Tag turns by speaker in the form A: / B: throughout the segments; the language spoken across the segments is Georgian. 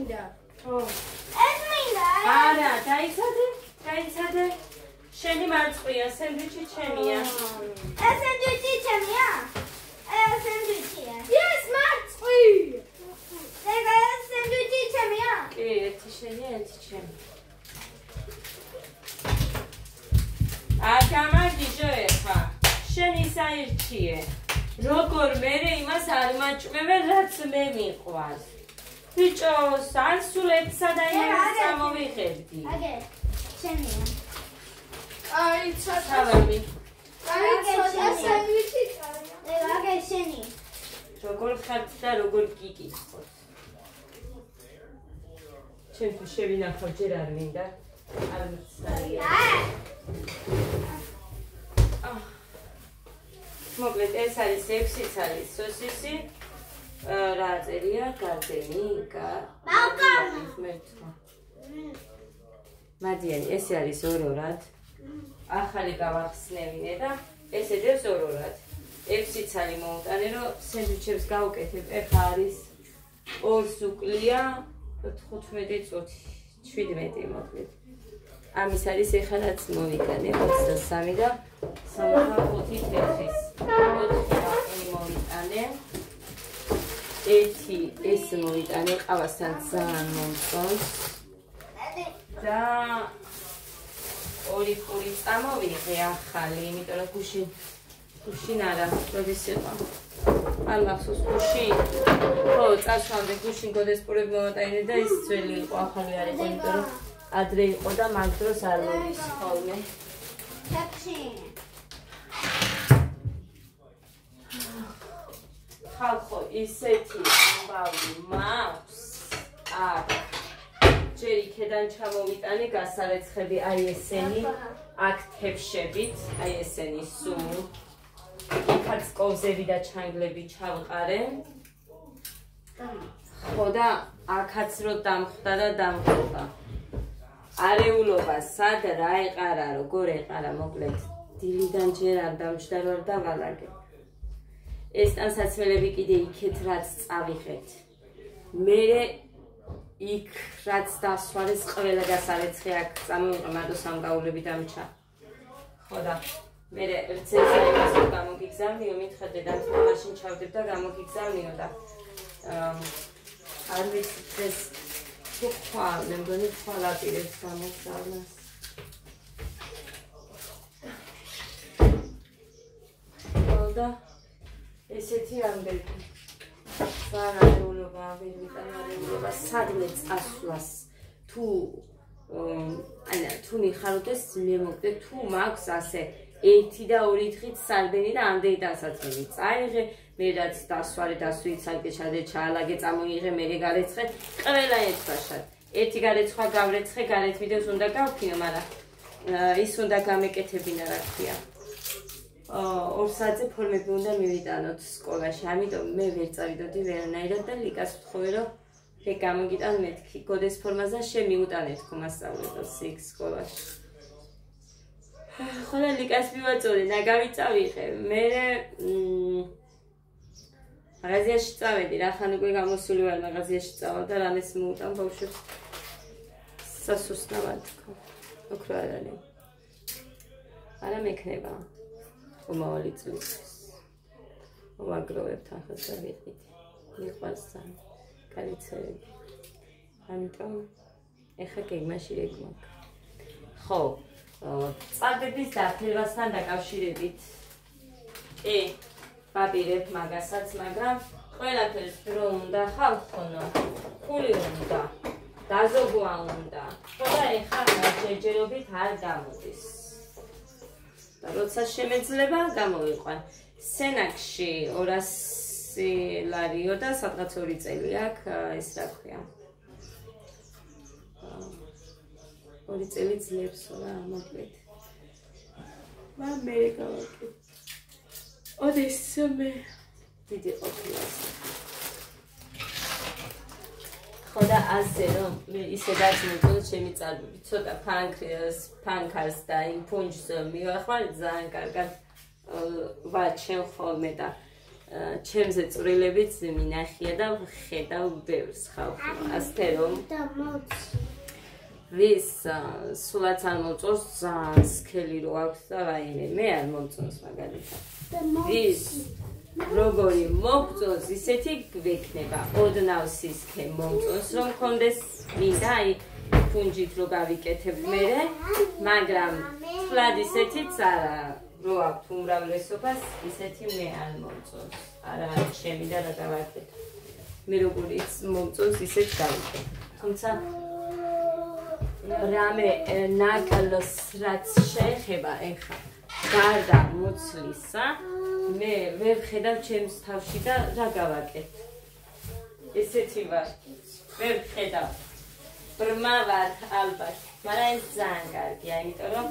A: მინდა.
B: ხო.
A: ეს მინდა.
B: არა, დაიცადე. შენი მარწყვია, სენდვიჩი ჩემია.
A: ეს სენდვიჩი ჩემია? ეს სენდვიჩია.
C: Yes, მარწყვი.
A: ეს სენდვიჩი ჩემია?
B: კი, ერთი შენია, ერთი ჩემი. გამარჯვე ეხა. შენ ის აირჩიე. როგორ მე იმას არ მაჭმევ, რაც მე მიყვარს. ბიჭოს, ან სულ ერთსა და ერთს წამოვიხედი.
A: აგე, შენია.
C: Აი,
B: სალამი.
C: აი, სენდვიჩი წავია.
A: აგე, შენი.
B: როგორ ხართ და როგორ გიკითხოთ. ჩემთვის შევინახავ ჯერ არ მინდა. არ მიცდარია. მოკლედ ეს არის 6 ცალი სოსისი. რა წერია? გარდენი, ღმერთო. მადიანი, ეს არის ორ-ორად. ახალი გავახსნევინე და ეს ედევს ორ-ორად. 6 ცალი მოუტანე, რომ სენდვიჩებს გავუკეთებ. ეხა არის 2-ს უკლია 15 წუთი, 17 მოკლედ. ამის არის ეხლა რაც მოვიტანე 23 და 65 თეთრის. 4 ბაყელი მოვიტანე. 1 ეს მოვიტანე, ყავასთან ძალიან მომწონს. და 2 პური წამოვიღე ახალი, იმიტომ რომ გუშინ არა, როდის იყო. არ მახსოვს გუშინ. ხო, წასვამდე გუშინ გოდესპურები მოვატანე და ის ძველი იყო, ახალი არ იყო, იმიტომ რომ ადრე იყო და მაგ დროს არ მოდის ხოლმე. ხალხო, ისეთი ამბავი მაქვს. აქ ჯერ იქედან ჩამოვიტანე გასარეცხები, აი ესენი, აქ თებშებით, აი ესენი სულ. იქაც კოვზები და ჩანგლები ჩავყარე. ხო და აქაც რო დამხვდა და დამხვდა. არეულობა სად რა ეყარა, როგორ ეყარა, მოკლედ დილიდან ჯერ არ დამჯდა, რომ არ დავალაგე. ეს ტანსაცმელები კიდე იქეთ რაც წავიღეთ. მერე იქ რაც დასვარეს ყველა გასარეცხი აქ წამოვიყე, მარტო სამგაულები დამჩა. ხო და მერე რძეზე იმას გამოგიგზავნიო, მითხრა დედამისმა მაშინ ჩავდებ და გამოგიგზავნიო და არ ვიცი დღეს თუ ხვალ, მე მგონი ხვალ აპირებს გამოგზავნას. და ესეთი ამბები. სარეულობა, ვერ ვიტანე არეულობა, სადმე წასვლას თუ თუ მიხაროდეს მე მოკლედ თუ მაქვს ასე 1 და 2 დღით სარბენი და ამდენი დასაცმელი წაიღე, მე რაც დასვარე დასვიცალკე ჩადე ჩაალაგე წამოიღე, მე გარეცხე, ყველა ერთვაშად. ერთი გარეცხვა გავრეცხე, გარეთ ვიდეოს უნდა გავქინო, მაგრამ ის უნდა გამეკეთებინა, რა ქვია. 2 საათზე ფორმები უნდა მივიტანოთ სკოლაში, ამიტომ მე ვერ წავიდოდი ვერანაირად და ლიკას ვთხოვე, რომ ეგ გამოგიტან მეთქი, გოდეს ფორმაზე შემიუტანე თქო მასწავლებლებს იქ სკოლაში. ხოლო ლიკას მივაწოდე, ნაგავი წავიღე, მერე მაღაზიაში წავედი, რახან უკვე გამოსული ვარ მაღაზიაში წავალ და რამეს მოუტან ბავშვებს სასუსტნავად თქო, ოქრო არ არის. არა მექნება. მომავალი წლის ვაგროვებთ ახალს და ვიყიდ. მიყვარს ძალიან განიცემები. ამიტომ ეხა გეგმაში ეგ მაქვს. ხო, წარდების დაფერვასთან დაკავშირებით კი ვაპირებ მაგასაც, მაგრამ ყველაფერს დრო უნდა ხალხონო, ხული უნდა, დაზოგვა უნდა. ხო და ეხა ჯერჯერობით არ გამოდის. და როცა შემეძლება გამოვიყვან. სენაკში 200 ლარიო და სადღაც 2 წელი აქვს, ეს რა ქვია. 2 წელი ძლევსო რა, მოკლედ. მე გავაკეთე. ოდესმე დიდი ყოფილა. ხო და ასე რომ მე ისედაც მოგონს ჩემი წარბები, ცოტა ფანქარს და იმ ფუნჯს მივახმარ, ძალიან კარგად ვაჩენ ხოლმე და ჩემზე წვრილებიც მინახია და ხედავ ბევრს ხალხს. ასე რომ ვის სულაც არ მოწონს ძალიან სქელი რო აქვს და რაიმე მე არ მომწონს მაგალითად. ვის როგორი მოგწონს ისეთი გვექნება. ოდნავ სისქე მომწონს რომ მქონდეს მინდა აი ფუნჯით რო გავიკეთებ მერე, მაგრამ თლად ისეთიც არა რო აქვს უმრავლესობას, ისეთი მე არ მომწონს. არა ჩემი და რა გავაკეთებ. მე როგორიც მომწონს ისეთ გავიკეთებ. თუმცა რამე ნაკლს რაც შეეხება ეხა გარდა მოცლისა, მე ვერ ხედავ ჩემს თავში და რა გავაკეთებ. ესეთი ვარ. ვერ ხედავ. ბრმა ვარ ალბათ, მაგრამ ეს ძალიან კარგია, იმიტომ რომ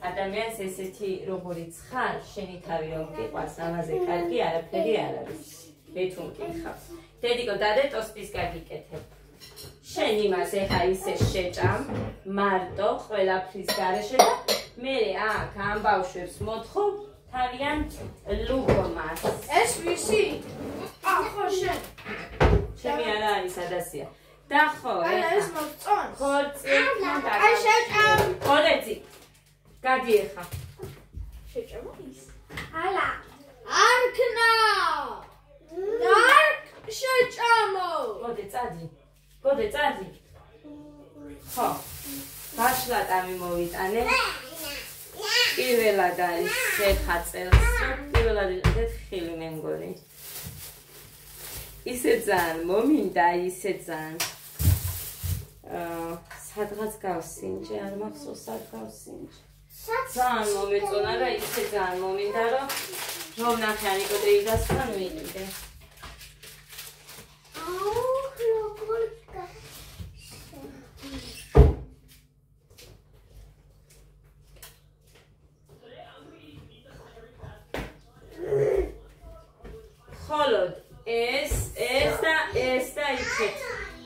B: ადამიანს ესეთი როგორიც ხარ, შენი თავი რომ გიყვარს, ამაზე კარგი არაფერი არ არის. მე თუ მკითხავ. დედიკო, დადე ტოსტის გაგიკეთებ. შენ იმას ეხა ისე შეჭამ, მარტო ყველაფრის გარეშე და მე აქ ამ ბავშვებს მოთხოვ თავიანთ ლუგმას.
C: ეს ვისი? ხო შენ.
B: ჩემი არა არის ადასია. და ხო,
C: ეს მოგწონს?
B: ხორცლთან და
C: აი შეჭამ.
B: ხორცი. გადი ეხა.
C: შეჭამ ის.
A: ალა.
C: არქნა. არქ შეჭამო.
B: გოდე წადი. ხო. ბაშლატამი მოვიტანე. პირველად არის ეხა წელს. პირველად იყიდეთ ხილი მე მგონი. ისე ძალიან მომინდა, ისე ძალიან. სადღაც გავსინჯე, არ მახსოვს სად გავსინჯე. ძალიან მომეწონა და ისე ძალიან მომინდა, რომ ნახე ანიკო დეიდასთან ვიყიდე. ხოლოდ ეს და იქეთ.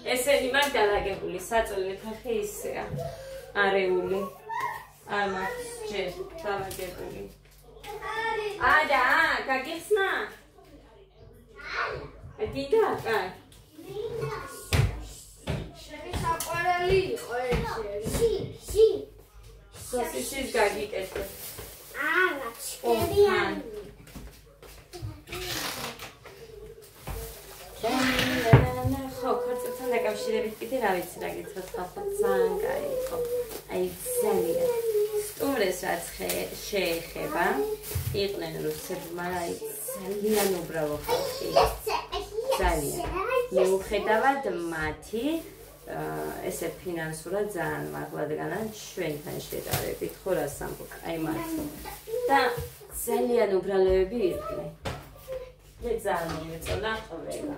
B: ესენი მაგ დალაგებული საწოლი თახე ისეა. არეული. არ მაქვს ჯერ დალაგებული. ადა, გაგიხსნა? დიდა, კაი.
C: შენი საყვარელი იყო ეს.
A: ში.
B: სოსისის გაგიკეთე.
A: ალა, ჩერიანი.
B: ხო, ქორწილთან დაკავშირებით კიდე რა ვიცი რა გითხრათ ხალხო ძალიან კაი იყო. აი ძალიან სტუმრეს რაც შეეხება, იყვნენ რუსები, მაგრამ აი ძალიან უბრალო ხალხი. ძალიან. მიუხედავად მათი ესე ფინანსურად ძალიან მაღლადგანან ჩვენთან შედარებით, ხო რას ამბობ, აი მათ. და ძალიან უბრალოები იყვნენ. მე ძალიან მომეწონა ყველა.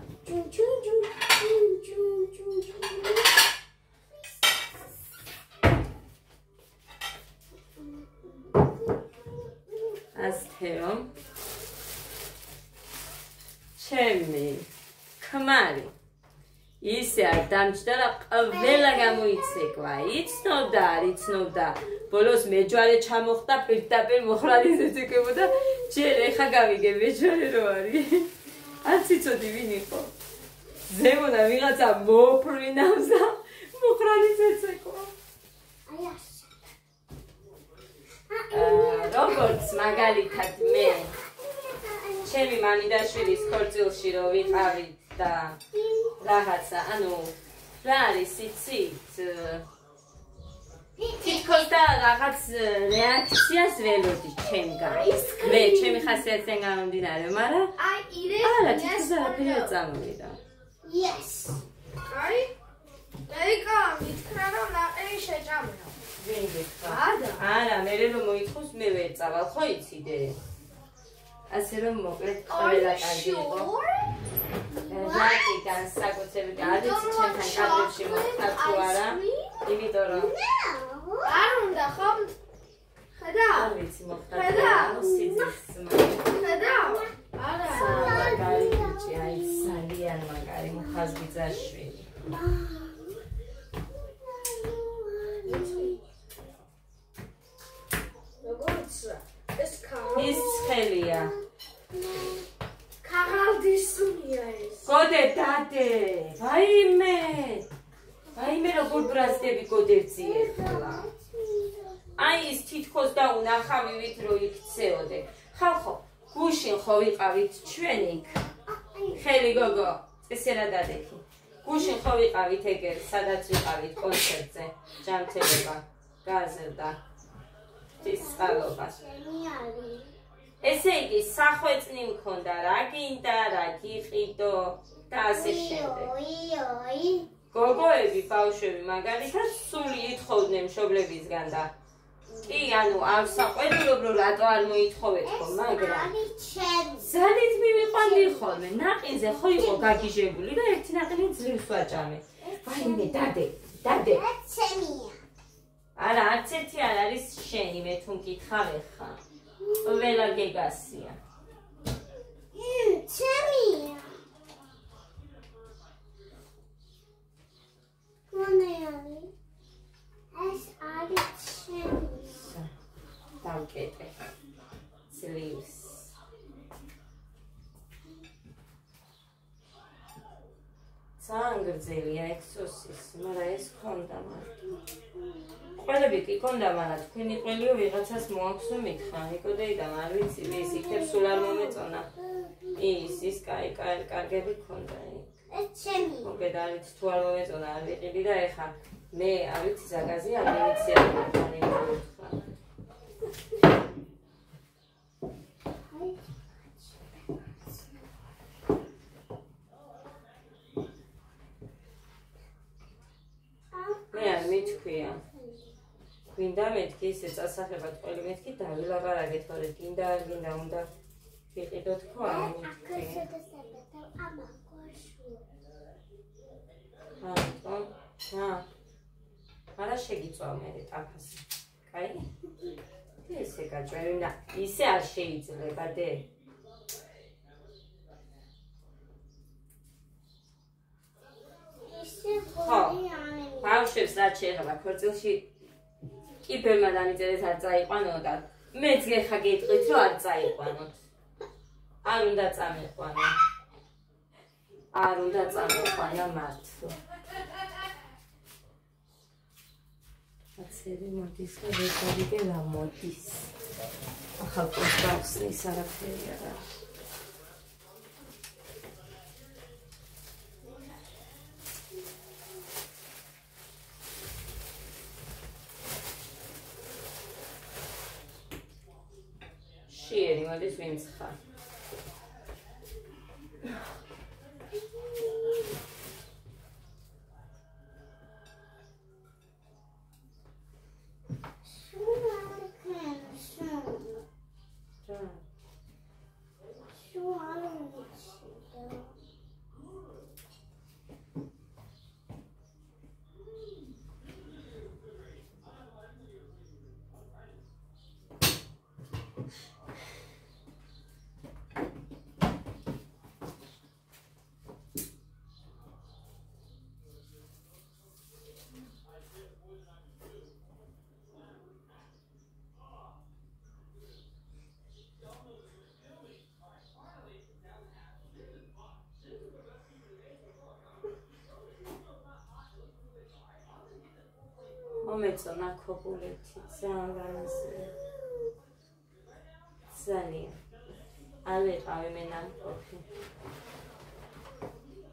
B: ასე რომ ჩემი ქმარი ისე არ დამჭდა და ყველა გამოიცეკვა. იცნობდა. ბოლოს მეჯვარე ჩამოხდა პირდაპირ მოხრალის ეცეკებოდა. ჯერ ეხა გავიგე მეჯვარე რო არის. არ ციცოდი ვინ იყო. ზემონა ვიღაცა მოფრინავს და მოხრალის ეცეკვა. როგორც მაგალითად მე ჩემი მამიდაშვილის ქორწილში რო ვიყავით და რაღაცა, ანუ რა არის იცით? თითქოს და რაღაც რეაქციას ველოდი ჩემგან. მე ჩემი ხასიათიდან გამომდინარე, მაგრამ
C: აი ირე
B: არა, თითქოს არაფერი არ წამოვიდა.
A: Yes.
C: აი ეიკა მითხრა რომ ნაყენი შეჭამნო.
B: ვინ გითხრა?
C: არა,
B: მე რომ მოიწყოს მე ვერ წავალ, ხო იციდე? ასე რომ მოკლედ ყველა კარგი იყო. რაკი განსაკუთრებით არ ვიცი ჩემთან კადრებში მოხდა თუ არა, იმიტომ რომ
C: არ უნდა ხომ? ხედავ?
B: არ ვიცი მოხდა თუ არა, სიძის
C: ხედავ? არა.
B: მაგარი ბიჭი, აი ძალიან მაგარი მხაზბიძაშვილი.
C: როგორც ეს
B: ის ცხელია.
C: ქაღალ
B: ბრაზდები გოდერძი ეხლა. აი ის თითქოს და უნახავივით რო იქცეოდე. ხალხო, გუშინ ხო ვიყავით ჩვენ იქ. ხელი გოგო, წესი რა დადექი. გუშინ ხო ვიყავით ეგერ, სადაც ვიყავით კონცერტზე. ჯანმრთელობა გაზრდა. ის წყალობას. ესე იგი, სახვეწნი მქონდა, რა გინდა, რა გიყიდო და ასე შემდეგ. გოგოები, ბავშვები მაგალითად სული ითხოვდნენ მშობლებისგან და კი, ანუ არ საყვედურობ, რატო არ მოითხოვეთ ხო, მაგრამ ზალით მივიყვანდი ხოლმე, ნაყინზე ხო იყო გაგიჟებული და ერთი ნაყინი ძლივს ვაჭამე. ვაიმე, დადე. არა, არც ერთი არ არის შენი, მე თუ მკითხავ ხა. ყველა გეგასია.
A: ჩემია. ეს არის ჩემი.
B: დავკეტე. ძლივს. ძალიან გრძელია ექსოსის, მაგრამ ეს ქონდა მარტო. ყველები კი ქონდა, მაგრამ თქვენი ყველიო ვიღაცას მოაქვსო მითხრა, ნიკოდეიდან არ ვიცი, ვის იქნებ სულ არ მომეწონა. ის კარგები ქონდა.
A: ეს ჩემი.
B: მოგეთ არ ვიცი თუ არ მომეწონა, არ ვიყიდი და ეხა მე არ ვიცი ზაგაზი არ მივიცია თქვენი მითხრა. მე არ მითქვია. გვინდა მეთქი ისე წასახლებად ყველი მეთქი დავილაპარაკეთ, თორე გინდა არ გინდა უნდა ვიყიდოთ ხო არ მითქვია. არა შეგიწვა მე ტაფას. კაი? ესე გაჭვევი და ისე არ შეიძლება დე. ბავშვებს რაც შეეხება ქორწილში კიბერმა დამიწერეს არ წაიყვანო და მეც გეხა გეტყვით რომ არ წაიყვანოთ. არ უნდა წამიყვანო. არ უნდა წამიყვანო მართლა. აცერი მოდის და ვეღარიგე რა მოდის. ახალ კონსტრუქციის არაფერი არ არის. შიერი მოდის ვინც ხარ. მომეწონა ქობულეთი ძალიან განასწრა. ძალიან. არ ვიყავი მე ნამყოფი.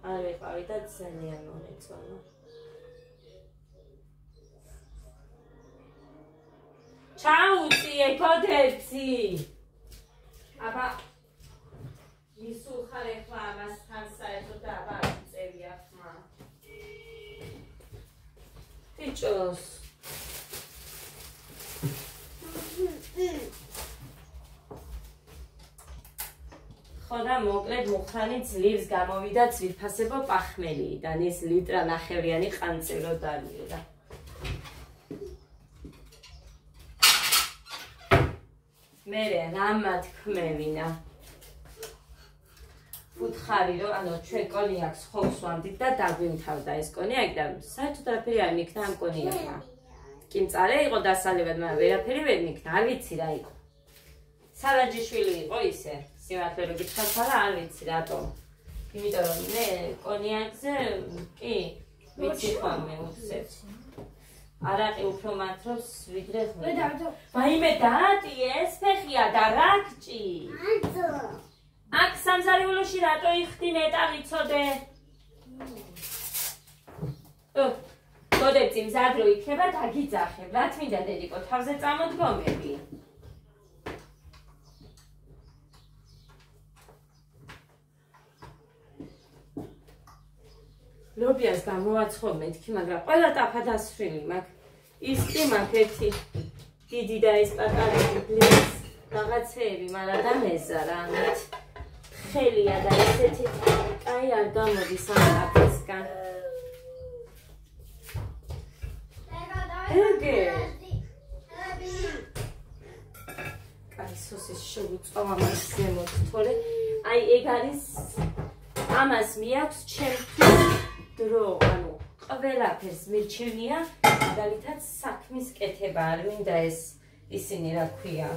B: არ ვიყავი და ძალიან მომეწონა. ჩაუწიე კოდერცი. აბა მისულ ხარ ეხლა ამასთან საერთოდ და აბა წევია ხმა. ბიჭოს ხოდა მოკლედ მუხრანი ძლივს გამოვიდა ძვირფასებო პახმელიდან ის ლიტრა ნახევრიანი ყანწილო დალიერა. მერე რამა თქმევინა. ფუთხარი რომ ანუ ჩვენ კონიაკს ხობს ვამდით და დაგვიმთავდა ეს კონიაკი და საერთოდ არაფერი არ მიქნა ამ კონიაკმა. კი მწარე იყო დასალებად, მაგრამ ვერაფერი ვერ მიქნა, არ ვიცი რა იყო. სალაჯიშვილი იყო ისე. სიმართლე რომ გითხრათ, არა არ ვიცი რატომ. იმიტომ რომ მე კონიაკზე კი ვიცი ხოლმე უცებ. არაყი უფრო მართავს ვიდრე ღმერთი. ვაიმე დაატი ეს ფეხია და რა გჭი? აქ სამზარეულოში რატო იხდი ნეტა ვიცოდე? გოდეცი მზად რო იქნება დაგიძახებ. რა თმინდა დედიკო თავზე წამოდგომები? ლობიას გამოაცხობ მეთქი, მაგრამ ყველა ტაფა დასრული მაქვს. ის კი მაქვს ერთი დიდი და ეს პატარები ბლის რაღაცეები, მაგრამ და მეზარა ამით. თხელია და ესეთი კაი არ გამოდის ამ ტაფისგან. ეგე კაი სოსის შევუწავ ამას ზემოთ, თორე აი ეგ არის ამას მიაქვს ჩემთვის დრო, ანუ ყველაფერს მირჩენია, მაგალითად საქმის კეთება არ მინდა ეს ისინი რა ქვია.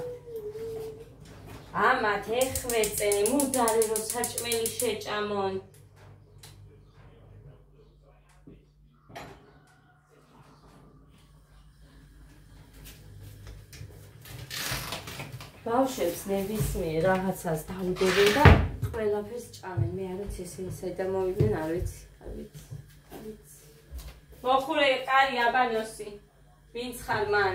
B: ამათ ეხვეწე, მუდარე რომ საჭმელი შეჭამონ. ბავშვებს ნებისმიერ რაღაცას დაუდებენ და ყველაფერს ჭამენ. მე არ ვიცი ისინი საიდან მოვიდნენ, არ ვიცი. მოხურე კარი აბანოსი. ვინც ხარ მან?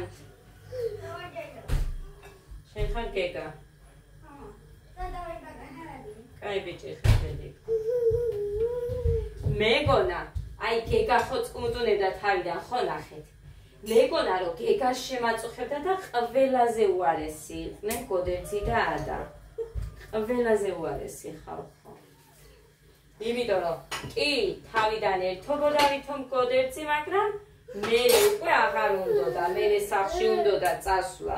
B: შენ ხარ გეგა? კაი ბიჭი ხარ დედი. მეგონა, აი გეგა ხო წუნტუნებდა თავიდან, ხო ნახეთ. მეგონა რომ გეგას შემაწუხებდა და ყველაზე უარესი იყვნენ გოდერძი და ადა. ყველაზე უარესი ხალხო. იმიტომ რომ კი თავიდან ერთობოდა ვითომ გოდერძი, მაგრამ მე უკვე აღარ უნდოდა, მე სახლში უნდოდა წასვლა.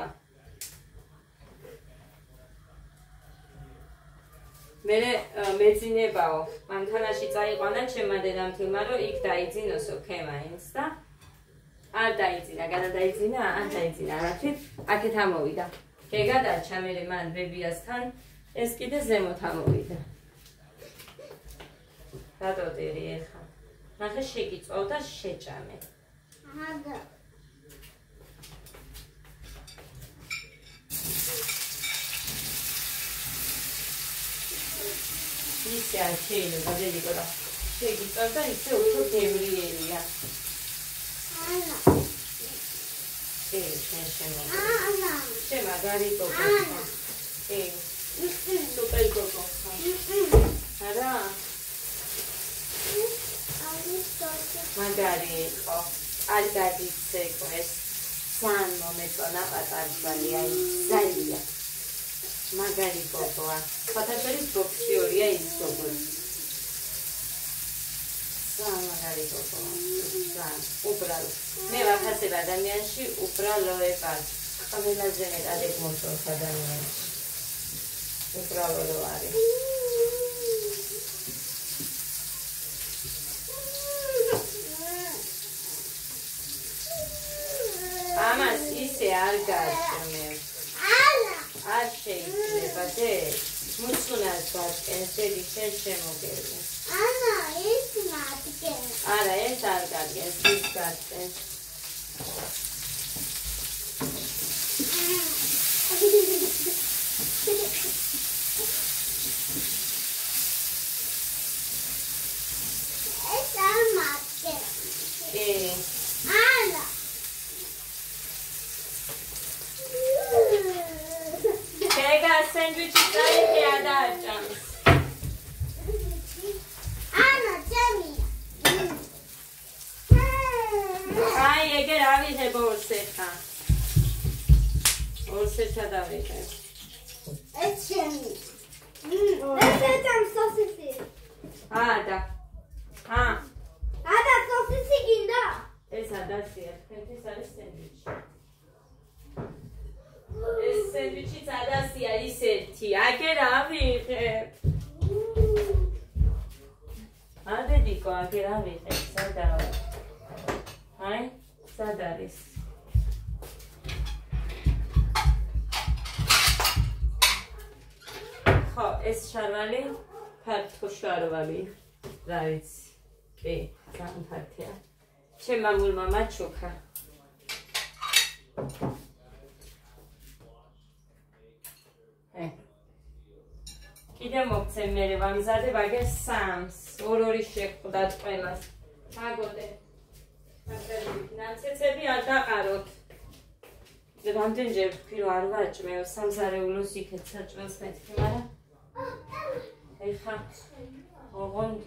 B: მე მეძინებაო, მანქანაში წაიყვანა ჩემმა დედამთილმა, რომ იქ დაიძინოსო ქემაინს და არ დაიძინა, გადაიძინა, არ დაიძინა, რათვით აქეთ ამოვიდა. გეგა დარჩა მე მან ბებიასთან, ეს კიდე ზემოთ ამოვიდა. გადავდირი ეხლა. ნახე შეგიწვავ და შეჭამე.
A: აჰა.
B: ისე არ შეიძლება დედიკო და შეგიწვავ და ისე უფრო ბევრიელია.
A: ანა.
B: შენ შემო.
A: ანა.
B: შენ მაგარი გოგო. სუპერ გოგო. არა. მაგარი იყო. კარგად იცეკვეს. ძალიან მომეწონა პატარბალი, აი ძალიან. მაგარი გოგოა. ფათაშორის ბოქსიორია ის გოგო. ძალიან მაგარი გოგოა. ძალიან უბრალო. მე ვაფასებ ადამიანში უბრალოებას. ყველაზე მეტად ეგ მოსწონს ადამიანში. უბრალო რო არის. ამას ისე არ გააჩნევ. არ შეიძლება დე მუცუნას გაჩენს დედი შენ შემოგერე.
A: ანა ის მათგენ.
B: არა ეს არ გაგენს ის გაჩენს.
A: ეს არ მათგენ. ანა
B: გეგა სენდვიჩი წაიღია და აჭამს.
A: ანა ჩემია.
B: აი ეგერ ავიღებ ორსეხა. ორსეთა დავიღებ.
A: ეს ჩემი.
C: ეს ეცამ სოსისი.
B: ადა.
C: ადა სოსისი გინდა?
B: ეს ადასია, თქვენთვის არის სენდვიჩი. ეს სენდვიჩიც ადასია ისეთი, აგერ ავიღებ. ადედიკო, აგერ ავიღებ, სად არის? აი, სად არის? ხო, ეს შარვალი, ფართო შარვალი, რა ვიცი. კი, ძალიან ფართია. ჩემ მამულმა მაჩუქა. კიდე მოგცე მე ვამზადებ აგერ 3-ს, 2-2 შევხვდათ ყველას. მაგოდე. ნაცეცები არ დაყაროთ. რამდენჯერ ვთქვი რომ არ ვაჭმევ სამზარეულოს იქეთ საჭმელს მეთქი, მაგრამ ეხა ოღონდ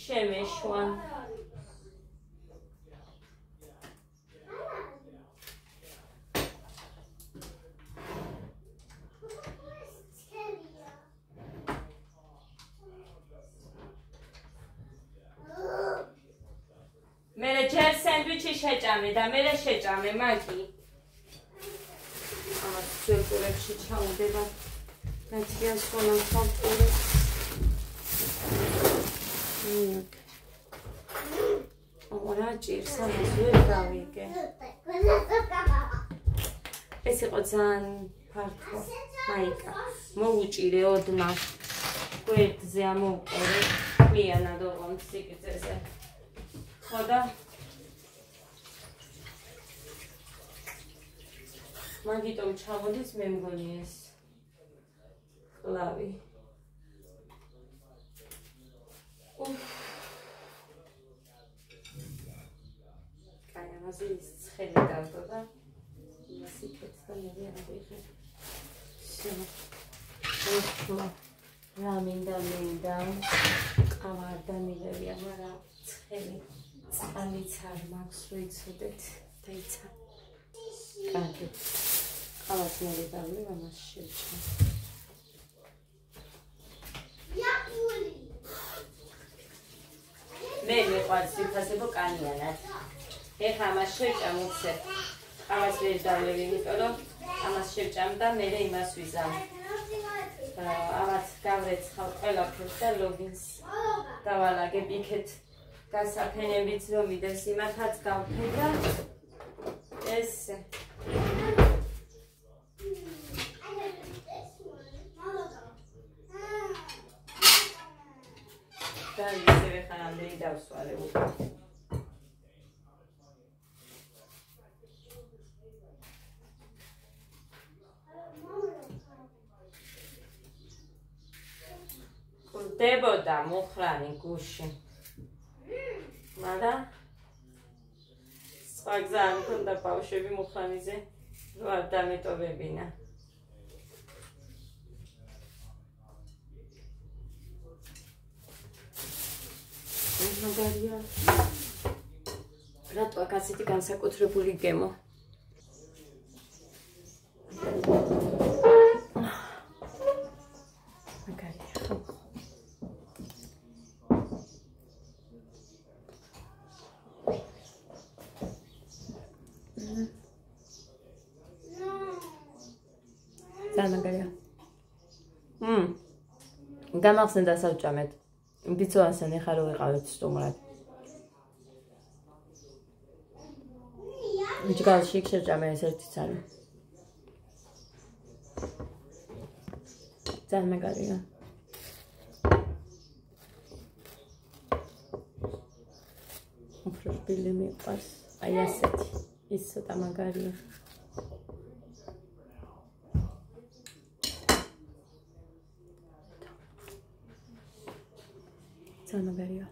B: შემეშوان მერე ჯერ სენდვიჩი შეჭამე და მერე შეჭამე მაგი. ამას ძვირკურებში ჩაუდება. ნაცრიას ხოლმე ხალხური. ორა ჭირს ამას ვერ გავიგე. ეს იყო ძალიან ფართო მაიკა. მოუჭირე ოდმა. გვერდზე ამოვყორე. მიანად ოღონდ სიგრძეზე. ხოდა მაგიტომ ჩამოდის მე მგონი ეს ხლავი. კაი, ამაზე ის ცხელი დავდო და იმას იქეთ და მე ავიღე. რა მინდა ყავა არ დამიღებია, მაგრამ ცხელი წყალიც არ მაქვს, რო იცოდეთ და იცა. კარგი. ყავას მე დავлив, ამას შევჭამ. მე მიყვარს ვიფასებო კანიანად. ეხლა ამას შევჭამ უცე. ყავას ვერ დავлив, იმიტომ რომ ამას შევჭამ და მე იმას ვიზამ. ამას გავრეცხავ ყველაფერს და ლოგინს დავალაგებ იქეთ. გასაფენებიც რომ მიდევს იმათაც გავფრე და ესე. და ისევე ხანამდე დავსვარე უკვე. დებოდა მუხრანი გუში. მაგრამ სხვა გზა არ მქონდა ბავშვები მუხრანიზე რომ არ დამეტოვებინა. მაგარია. რატო აქ ასეთი განსაკუთრებული გემო? Magariya. Გამახსენდა სასჭამეთ. ბიცო ასენ ეხა რო ვიყავით სტუმრად. ვიჭგალში იქ შეჭამე ეს ერთი ცალი. ძალიან მაგარია. უფრო შპილი მიყვარს. აი ასეთი. ის ცოტა მაგარია. ძალიან მაგარია.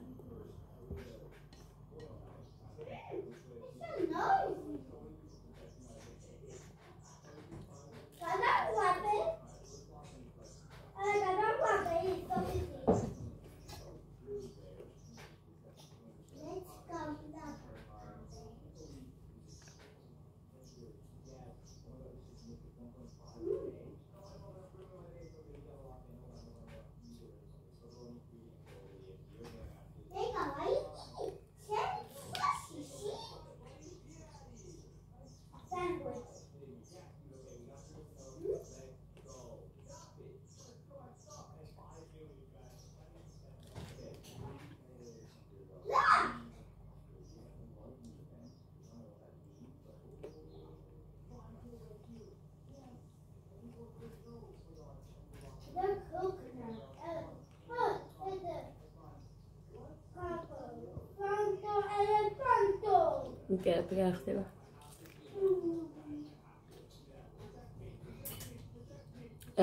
B: უკერაფერი არ ხდება.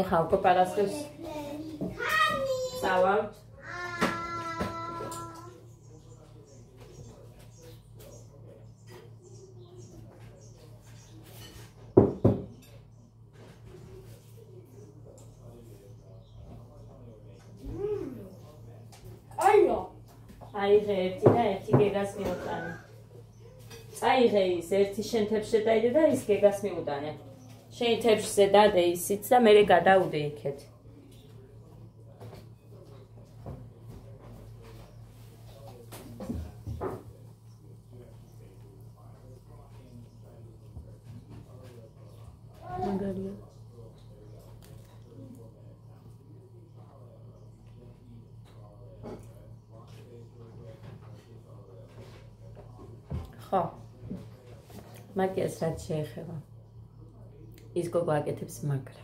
B: ეხლა უკვე პარასკევს წავალთ. აიღე ერთი და ერთი გეგას მიუტანე. წაიღე ის ერთი შენ თებში დაიდე და ის გეგას მიუტანე. შენ თებში დადე ისიც და მერე გადაუდე იქეთ. მაგარია. ხო, მაგიას რაც შეეხება. ის გოგო აკეთებს მაგრა.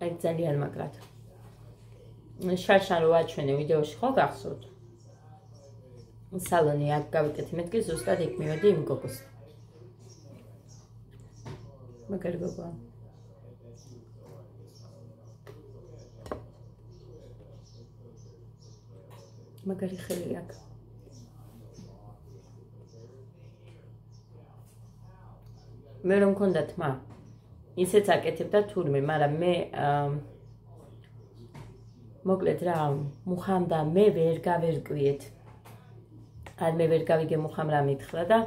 B: აი ძალიან მაგრად. შარშან რო აჩვენე ვიდეოში ხო გახსოვთ? სალონი აქ გავიკეთე, მეთქი ზუსტად იქ მივედი იმ გოგოს. მაგარი გოგოა. მაგარი ხელი აქვს. მე რომ მქონდა თმა, ისეც აკეთებდა თურმე, მაგრამ მე მოკლედ რა, მუხამდა მე ვერ გავერკვიეთ. არ მე ვერ გავიგე მუხამ რა მითხრა და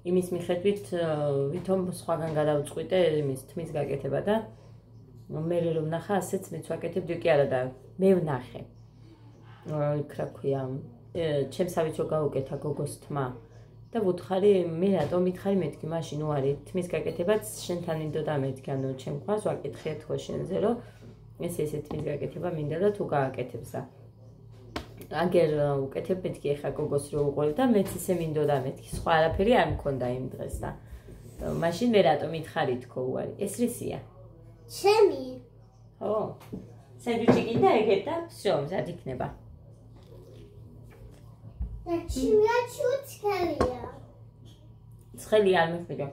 B: იმის მიხედვით ვითომ სხვაგან გადავწყვიტე იმის თმის გაკეთება და მე რომ ნახა ასეც მეც ვაკეთებდი კი არა და მე ვნახე. იქ რა ქვია, ჩემსავით რო გავუკეთა გოგოს თმა და ვუთხარი, მე რატომ მითხარი მეთქი მაშინ უარი თმის გაკეთებაც შენთან მინდოდა მეთქი, ანუ ჩემ ქვას ვაკითხეთ ხო შენზე რომ ესე თმის გაკეთება მინდა და თუ გააკეთებს და აგერ უკეთებ მეთქი ეხა გოგოს რო უყოლებ და მეც ისე მინდოდა მეთქი, სხვა არაფერი არ მქონდა იმ დღეს და მაშინ მე რატომ მითხარი თქო უარი, ეს რისია?
A: ჩემი.
B: ხო, სენდვიჩი გინდა ეგეთ და всё, მზად იქნება.
A: ჩემია ჩუჩქელია.
B: ცხელი არ მეხვიდო.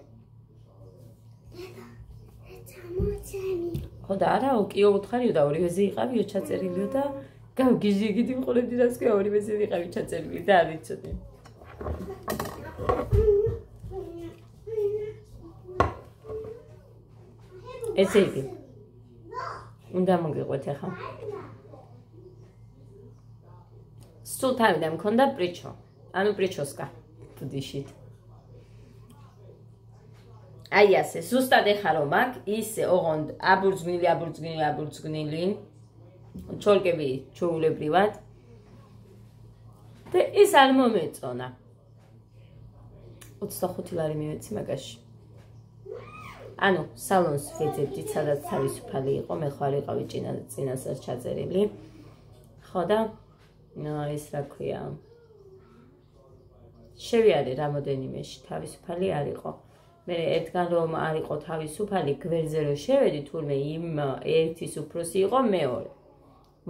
A: ჩამოჩემი.
B: ხო და არა, უკიო უთხარიო და ორივეზე იყავიო ჩაწერილიო და გავგიჟიგიდი მყოლებდი რას კი ორივეზე იყავი ჩაწერილი და არ ვიცოდი. ესე იგი. უნდა მოგიყვეთ ახლა. სულ თავიდან მქონდა პრიჩო. ანუ პრიჩოსკა ბუდიშით. აი ასე, ზუსტად ეხა რომ აქ ისე ოღონდ აბურძგნილი ჩოლკები ჩოულებრივად და ის არ მომეწონა. 25 ლარი მივეცი მაგაში. ანუ სალონს ვეძებდით, სადაც თავისუფალი იყო, მე ხო არ იყავი წინასწარ ჩაწერილი. ხო და ის რა ქვია, შევიარე რამოდენიმეში, თავისუფალი არ იყო. მე ერთგან რომ არ იყო თავისუფალი, გვერდზე რო შევედი, თურმე იმ ერთის უფროსი იყო მეორე.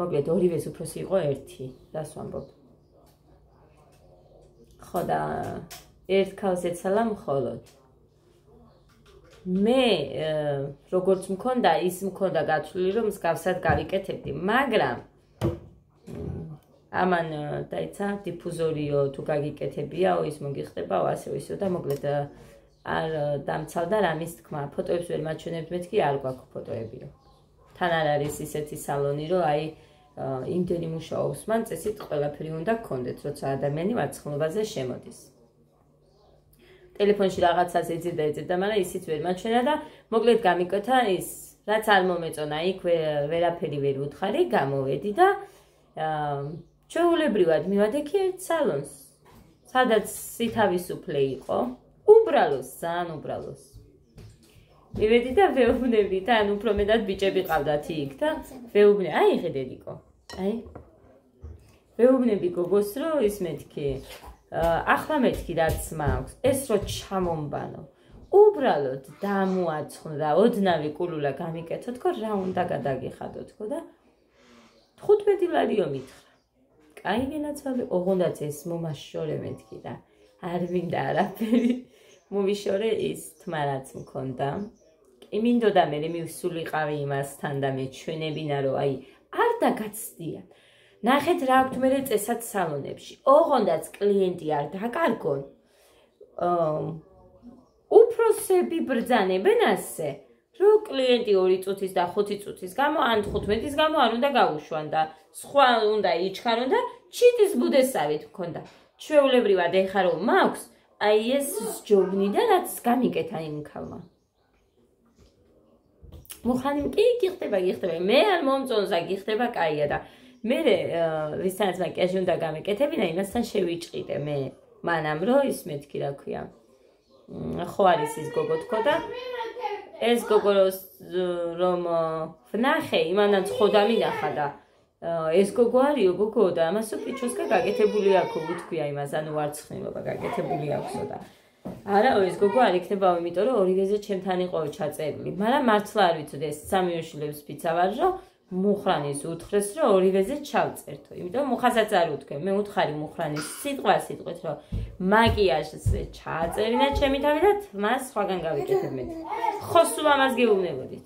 B: მოკლედ ორივეს უფროსი იყო ერთი, რას ვამბობ. ხო და ერთ ქალს ეცალა მხოლოდ. მე როგორც მქონდა, ის მქონდა გათვლილი, რომ მსგავსად გავიკეთებდი, მაგრამ ამან დაიცა დიფუზორიო თუ გაგიკეთებიაო, ის მოგიხდებაო, ასე ისო და მოკლედ არ დამცალდა რამის თქმა. ფოტოებს ვერ მაჩვენებთ, მეთქი არ გვაქვს ფოტოებიო. თან არ არის ისეთი სალონი, რომ აი იმდენი მუშაობს, მან წესით ყველაფერი უნდა გქონდეთ, როცა ადამიანი ვარცხნილობაზე შემოდის. ტელეფონში რაღაცას ეძებდა, მაგრამ ისიც ვერ მაჩვენა და მოკლედ გამიკეთა ის, რაც არ მომეწონა, იქ ვერაფერი ვერ ვუთხარი, გამოვედი და ჩვეულებრივად მივადექი ერთ სალონს, სადაც თავისუფლე იყო, უბრალოს, ძალიან უბრალოს. მივედი და ვეუბნები და ან უფრო მეტად ბიჭები ყავდათ იქ და ვეუბნე, აი ეხე დედიკო, აი ვეუბნები გოგოს რომ ის მეთქი, ახლა მეთქი რაც მაქვს, ეს რო ჩამომბანო, უბრალოდ დამოაცხნო და ოდნავი კულულა გამიკეთო, თქო რა უნდა გადაგიხადო თქო და 15 ლარიო მითხრა. კაი გენაცვალე, ოღონდაც ეს მომაშორე მეთქი და არ მინდა არაფერი. მოვიშორე ის თმა რაც მქონდა. კი მინდოდა მე მივსულიყავი იმასთან და მე ჩვენებინა რომ აი არ დაგაცდიან. ნახეთ რა აქვთ მე წესად სალონებში. ოღონდაც კლიენტი არ დაკარგონ. უფროსები ბრძანებენ ასე, რომ კლიენტი 2 წუთის და 5 წუთის გამო ან 15-ის გამო არ უნდა გაუშვან და სხვა უნდა იჩქარონ და ჩიტის ბუდესავით მქონდა. ჩვეულებრივად ეხა რომ მაქვს, აი ეს ჯობნი და რაც გამიკეთა იმ ქალმა. მოხანი კი გიხდება, მე არ მომწონს, გიხდება კაია და მე ვისაც მაკიაჟი უნდა გამეკეთებინა, იმასთან შევიჭყიდე მე. მანამ რო ის მეთქი რა ქვია. ხო არის ის გოგო თქო და ეს გოგო რომ ვნახე, იმანაც ხო დამინახა და ეს გოგო არისო გოგო და ამასო პიჩოსკა გაკეთებული აქვს, უთქვია იმას, ანუ ვარცხნილობა გაკეთებული აქვსო და არა, ეს გოგო არ იქნება, იმიტომ რომ ორივეზე ჩემთან იყო ჩაწერილი, მაგრამ მართლა არ ვიცოდი ეს სამი შვილებს ფიცა ვარ, რომ მუხრანის უთხრეს, რომ ორივეზე ჩავწერთო. იმიტომ მუხასაც არ უთქვე, მე უთხარი მუხრანის სიტყვით, რომ მაკიაჟზე ჩააწერინა ჩემი თავი და მას სხვაგან გავიკეთებ მე. ხო, სულ ამას გეუბნებოდით.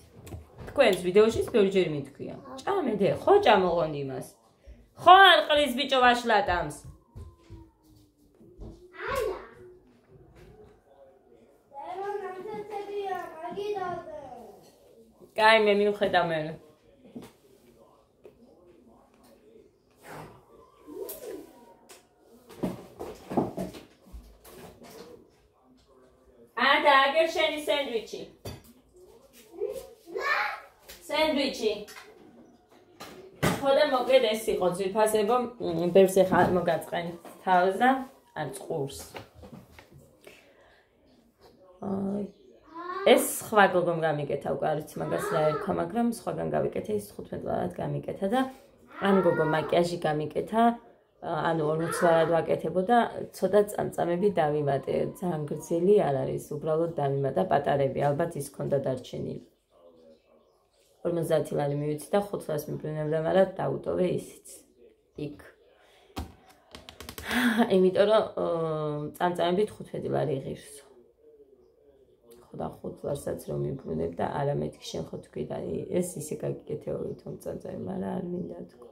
B: თქვენს ვიდეოში ბევრჯერ მითქვია. ჭამედე, ხო ჭამოღონდი იმას. ხო არ ყრის ბიჭო ვაშლატამს. კაი, მე მივხედა მე. და აგერ შენი სენდვიჩი. სენდვიჩი. ხო და მოკლედ ეს იყო ძვირფასებო, ბევრს ეხა მოგაწყენთ თავს და არ წყურს. ეს სხვა გოგომ გამიკეთა უკვე არც მაგას რა ერქვა, მაგრამ სხვაგან გავიკეთე, ის 15 ლარად გამიკეთა და ან გოგო მაკიაჟი გამიკეთა, ანუ 40 ლარად ვაკეთებოდა, ცოტა წამწამები დავიმატე, ძალიან გრძელი არ არის, უბრალოდ დავიმატა პატარები, ალბათ ის ქონდა დარჩენილი. 50 ლარი მივიცი და 500-ს მიბრუნებდა, მაგრამ დაუტოვე ისიც. იქ. იმიტომ რომ წამწამებით 15 ლარი ღირსო. ხო და 5 ლარსაც რომ მიბრუნებ და არა მეთქი შენ ხო თქვი და ეს ისე გაგიკეთეორი თომ წამწამი, მაგრამ არ მინდა თქო.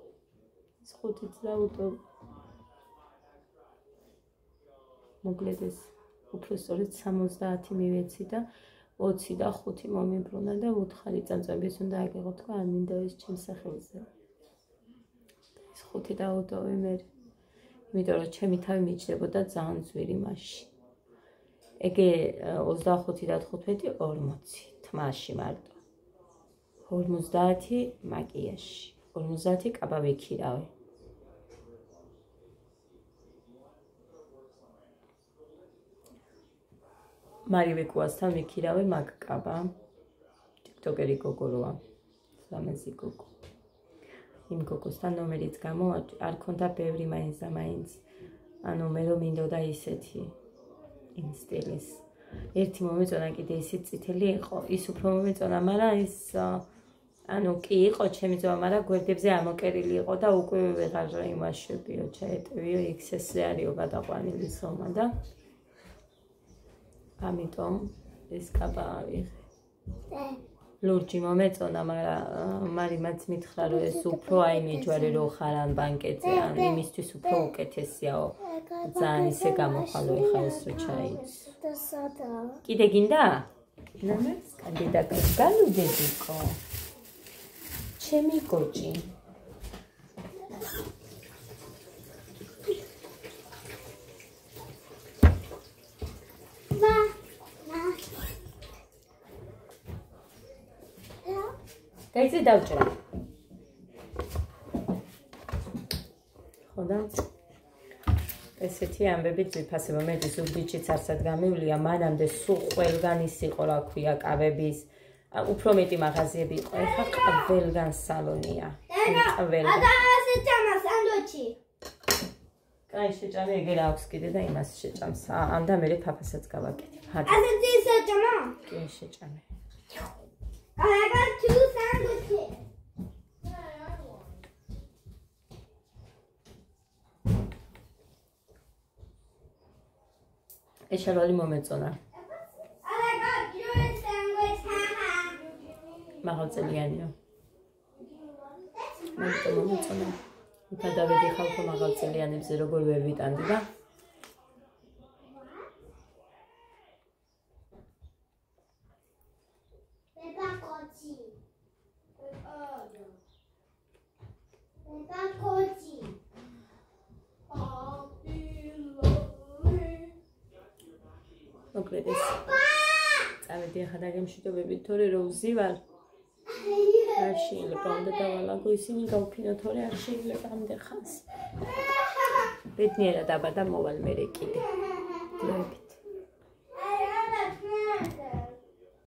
B: 5-ით დაუტოვე. მოკლედ ეს უფრო სწორედ 70 მივეცი და 20 და 5 მომიბრუნა და უთხარი წამწამების უნდა აგეღო თქო, არ მინდა ეს ჩემს სახელზე. ეს 5 დაუტოვე მე. იმიტომ რომ ჩემი თავი მიჩნდებოდა ძალიან ძვირი მასში. ეგე 25 და 15 40 თმაში მარტო. 50 მაკიაჟი, 50 კაბა ვიქირავე. მარივე კუასთან ვიქირავე მაგკაბა. ტიკტოკერი გოგო როა. ლამაზი გოგო. იმ გოგოსთან ნომერიც გამო არ ქონდა ბევრი მაინც და მაინც. ანუ მე რომ მინდოდა ისეთი იმ სტილის. ერთი მომეწონა კიდე ისიც წითელი იყო, ის უფრო მომეწონა, მაგრამ ის ანუ კი იყო ჩემი ძმა, მაგრამ გვერდებზე ამოკერილი იყო და უკვე ვეღარ იმაშებიო, ჩაეტევიო, XS-ზე არისო გადაყვანილი ზომა და ამიტომ ეს კაბა ავიღე. ლურჯი მომეწონა, მაგრამ მარიმაც მითხრა, რომ ეს უფრო აი მეჯვარე რო ხარ ან ბანკეტზე, ან იმისთვის უფრო უკეთესიაო. ძალიან ისე გამოხვალო ეხა ეს რო ჩაიც. კიდე გინდა? ნამას კანდიდატი განუდებიკო. ჩემი კოჭი. გაიცი დავჭრა. ხოდა ესეთი ამბები ძვირფასება მე ზუგდიდშიც არცად გამივლია, მანამდე სულ ყველგან ის იყო რა ქვია კავების, უფრო მეტი მაღაზიები იყო, ეხლა ყველგან სალონია. ყველგან.
C: და ასე ჭამა სანდვიჩი.
B: კაი შეჭამე ეგერ აქვს კიდე და იმას შეჭამს. ამ და მე ფაფასაც გავაკეთე.
C: ასე ძისა ჭამა?
B: კი შეჭამე.
C: I got 2 sandwiches.
B: ეშარვალი მომეწონა. მაღალწელიანია. მე მომეწონა. გადავედი ხალხო მაღალწელიანებზე როგორ ვერ ვიტანდი და მოკლედ ეს წავედი ახლა დაგემშვიდობებით, თორე რომ ვზივარ არ შეიძლება უნდა დავალაგო ისინი გავფინო, თორე არ შეიძლება ამდენ ხანს. ბედნიერად აბა და მოვალ მერე კიდე.